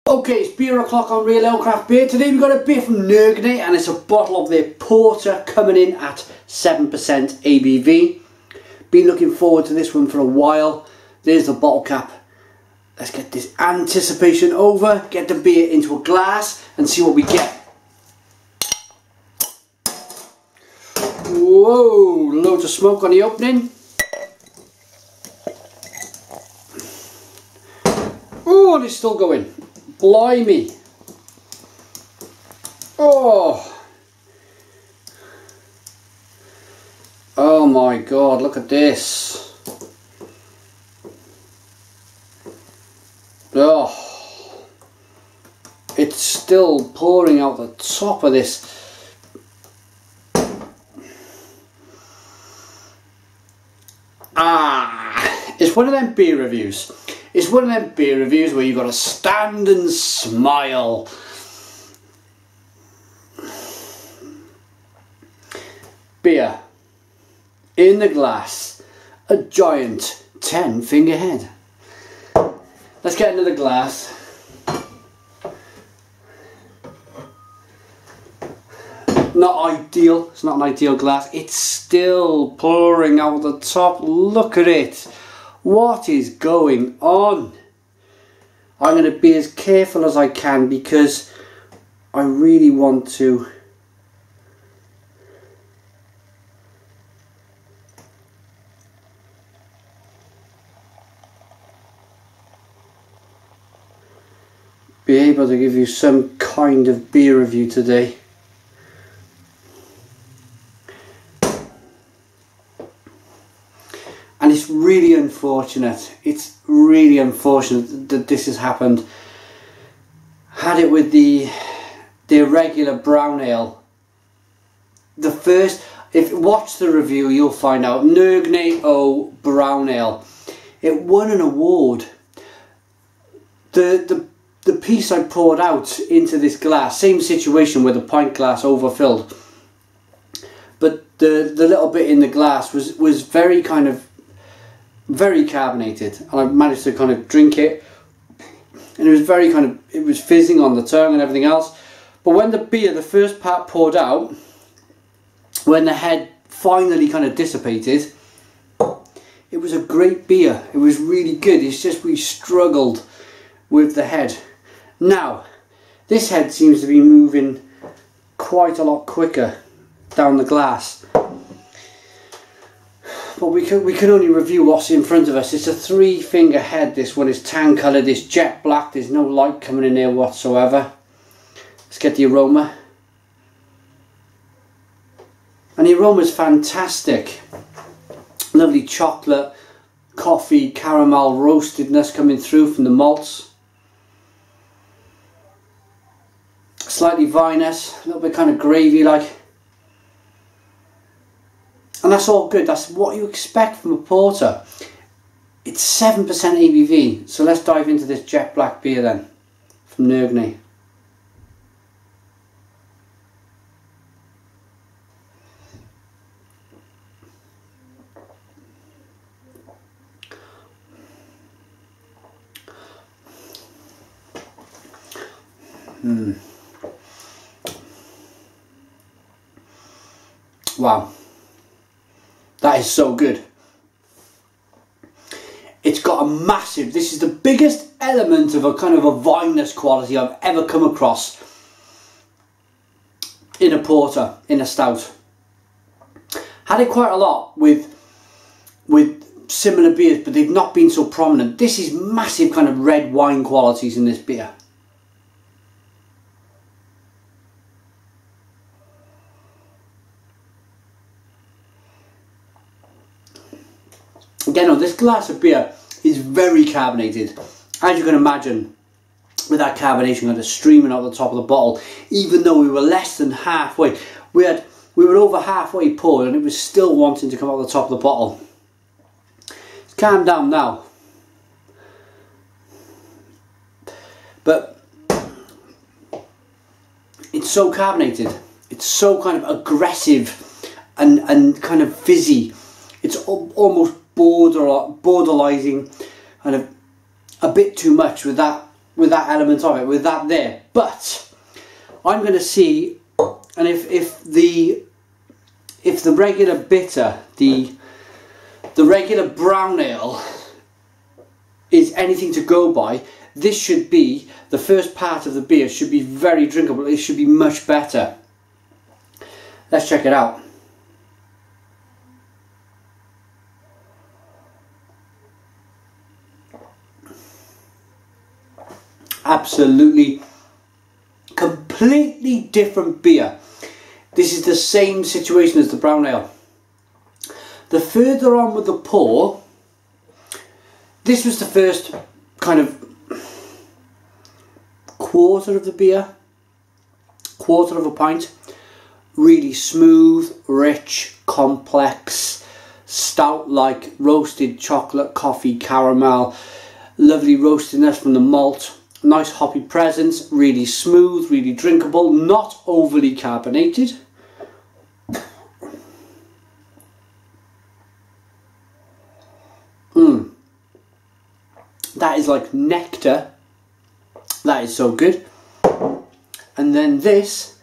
Okay, it's beer o'clock on Real Ale Craft Beer. Today we've got a beer from Nøgne and it's a bottle of their porter coming in at 7% ABV. Been looking forward to this one for a while. There's the bottle cap. Let's get this anticipation over, get the beer into a glass and see what we get. Whoa, loads of smoke on the opening. Oh, it's still going. Blimey. Oh. Oh my God, look at this. Oh. It's still pouring out the top of this. It's one of them beer reviews. It's one of them beer reviews where you've got to stand and smile. Beer in the glass, a giant 10-finger head. Let's get into the glass. Not ideal, it's not an ideal glass. It's still pouring out the top. Look at it. What is going on? I'm going to be as careful as I can because I really want to be able to give you some kind of beer review today. And it's really unfortunate. It's really unfortunate that this has happened. Had it with the regular brown ale. The first, if you watch the review, you'll find out. Nøgne O brown ale. It won an award. The piece I poured out into this glass, same situation with the pint glass overfilled. But the little bit in the glass was very kind of very carbonated, and I managed to kind of drink it, and it was very kind of, it was fizzing on the tongue and everything else. But when the beer, the first part poured out, when the head finally kind of dissipated, it was a great beer. It was really good. It's just we struggled with the head. Now this head seems to be moving quite a lot quicker down the glass. But we can only review what's in front of us. It's a 3-finger head. This one is tan coloured. It's jet black. There's no light coming in there whatsoever. Let's get the aroma. And the aroma's fantastic. Lovely chocolate, coffee, caramel, roastedness coming through from the malts. Slightly vinous, a little bit kind of gravy like. And that's all good. That's what you expect from a porter. It's 7% ABV. So let's dive into this jet black beer then, from Nøgne. Wow. That is so good. It's got a massive, this is the biggest element of a kind of a vinous quality I've ever come across in a porter, in a stout. Had it quite a lot with similar beers, but they've not been so prominent. This is massive kind of red wine qualities in this beer. Again, this glass of beer is very carbonated. As you can imagine, with that carbonation kind of streaming out the top of the bottle, even though we were less than halfway, we were over halfway poured and it was still wanting to come out the top of the bottle. It's calmed down now. But it's so carbonated. It's so kind of aggressive and kind of fizzy. It's almost borderlining kind of a bit too much with that with that element of it, with that there. But I'm going to see, and if the regular bitter, the regular brown ale is anything to go by, this should be, the first part of the beer should be very drinkable. It should be much better. Let's check it out. Absolutely, completely different beer. This is the same situation as the brown ale. The further on with the pour, this was the first kind of quarter of the beer, quarter of a pint. Really smooth, rich, complex, stout-like roasted chocolate, coffee, caramel, lovely roastiness from the malt. Nice hoppy presence, really smooth, really drinkable, not overly carbonated. That is like nectar. That is so good. And then this,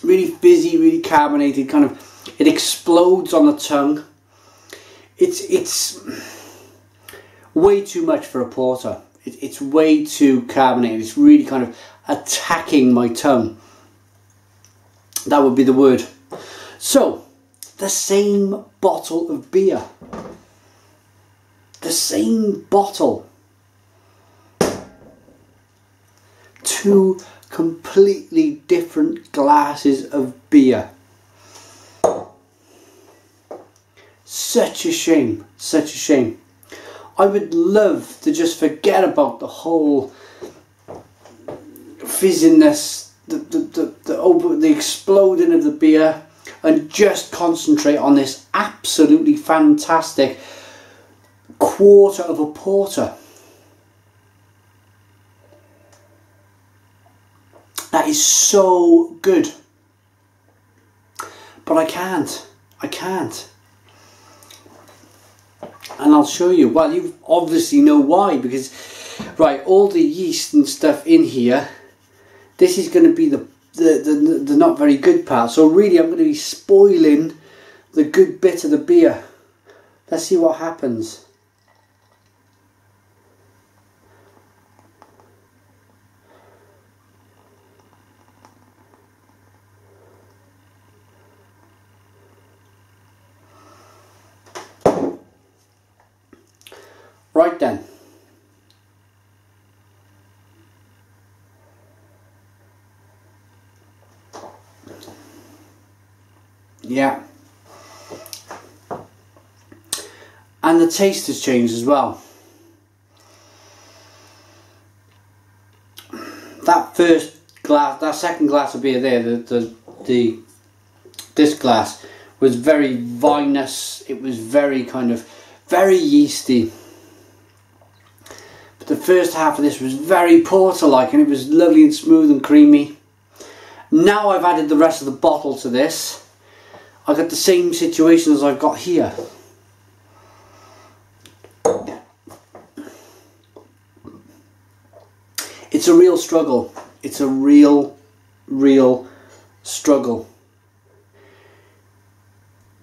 really fizzy, really carbonated, kind of, it explodes on the tongue. It's way too much for a porter. It's way too carbonated. It's really kind of attacking my tongue. That would be the word. So, the same bottle of beer. The same bottle. Two completely different glasses of beer. Such a shame, such a shame. I would love to just forget about the whole fizziness, the exploding of the beer, and just concentrate on this absolutely fantastic quarter of a porter. That is so good. But I can't. And I'll show you. Well, you obviously know why, because, right, all the yeast and stuff in here, this is going to be the not very good part. So really I'm going to be spoiling the good bit of the beer. Let's see what happens. Right then. Yeah. And the taste has changed as well. That first glass, that second glass of beer there, this glass was very vinous. It was very kind of, very yeasty. But the first half of this was very porter-like, and it was lovely and smooth and creamy. Now I've added the rest of the bottle to this. I've got the same situation as I've got here. It's a real struggle. It's a real struggle.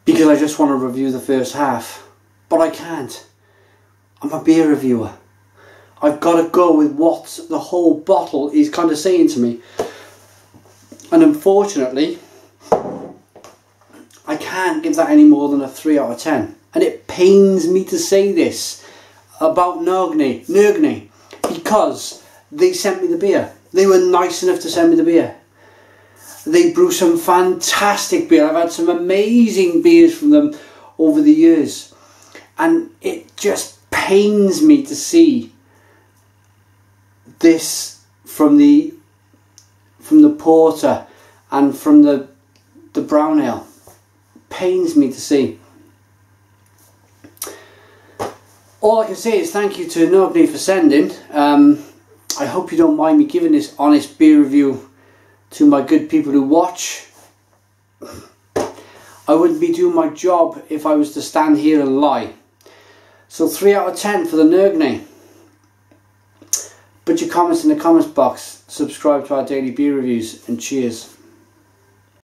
Because I just want to review the first half. But I can't. I'm a beer reviewer. I've got to go with what the whole bottle is kind of saying to me. And unfortunately, I can't give that any more than a 3 out of 10. And it pains me to say this about Nøgne, because they sent me the beer. They were nice enough to send me the beer. They brew some fantastic beer. I've had some amazing beers from them over the years. And it just pains me to see this from the porter and from the brown ale. Pains me to see. All I can say is thank you to Nøgne for sending. I hope you don't mind me giving this honest beer review to my good people who watch. I wouldn't be doing my job if I was to stand here and lie. So 3 out of 10 for the Nøgne. Put your comments in the comments box, subscribe to our daily beer reviews, and cheers.